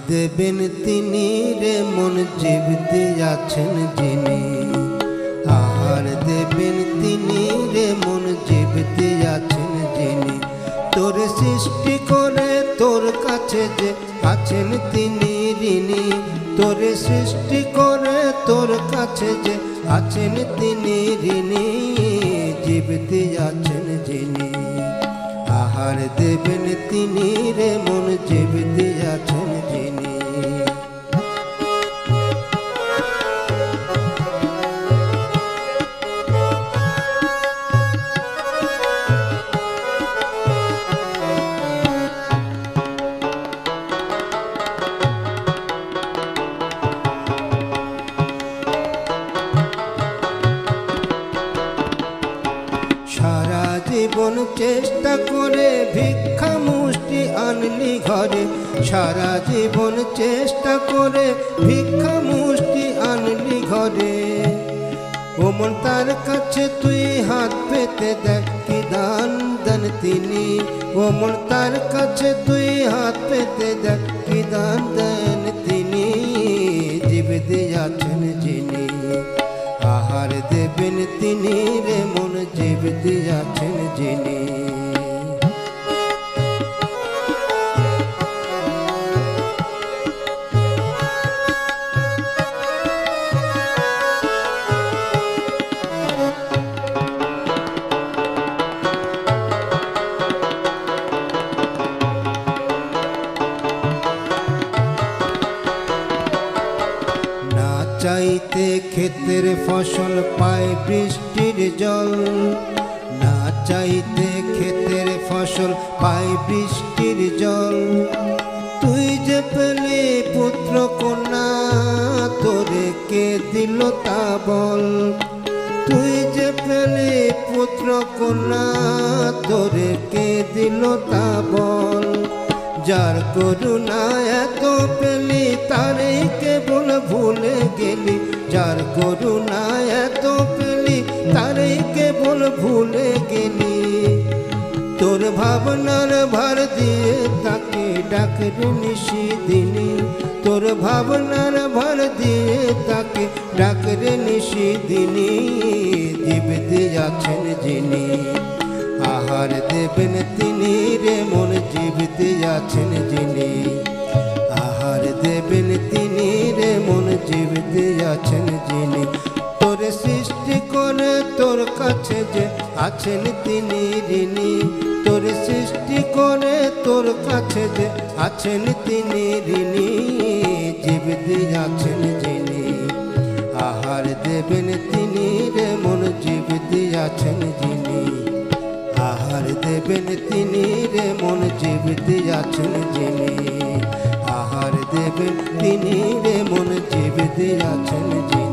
দেবেন তিনি রে মন জীবিতে আছেন যিনি। আহার দেবেন তিনি রে মন জীবিতে আছেন যিনি। তোর সৃষ্টি করে তোর কাছে যে আছেন তিনি ঋণী। তোর সৃষ্টি করে তোর কাছে যে আছেন তিনি ঋণী। জীবিতে আছেন যিনি। আহার দেবেন তিনি রে মন জীবিতে আছেন যিনি। সারা জীবন চেষ্টা করে ভিক্ষা মুষ্টি আনলি ঘরে। সারা জীবন চেষ্টা করে ভিক্ষা মুষ্টি আনলি ঘরে। ও মন তার কাছে তুই হাত পেতে দেখ কি দান দেন তিনি। ও মন তার কাছে তুই হাত পেতে দেখ কি দান দেন তিনি। জীবিতে আছেন যিনি। আহার দেবেন তিনি রে মন জীবিতে আছেন যিনি। চাইতে ক্ষেতের ফসল পায় বৃষ্টির জল। না চাইতে ক্ষেতের ফসল পায় বৃষ্টির জল। তুই যে পেলে পুত্র কন্যা তোরে কে দিল তা বল। তুই যে পেলে পুত্র কন্যা তোরে কে দিল তা বল। যার করুণা এত পেলি তারে কেবল ভুলে গেলি। যার করুণা এত পেলি তারে কেবল ভুলে গেলি। তোর ভাবনার ভার দিয়ে তাকে ডাকরে নিশিদিনী। তোর ভাবনার ভার দিয়ে তাকে ডাকরে নিশিদিনী। জীবিতে আছেন যিনি। আহার দেবেন তিনি রে মন জীবিতে আছেন যিনি। আহার দেবেন তিনি রে মন জীবিতে আছেন যিনি। তোর সৃষ্টি করে তোর কাছে যে আছেন তিনি ঋণী। তোর সৃষ্টি করে তোর কাছে যে আছেন তিনি ঋণী। জীবিতে আছেন যিনি। আহার দেবেন তিনি রে মন জীবিতে আছেন যিনি। আহার দেবেন তিনি রে মন জীবিতে আছেন যিনি। আহার দেবেন তিনি রে মন জীবিতে আছেন যিনি।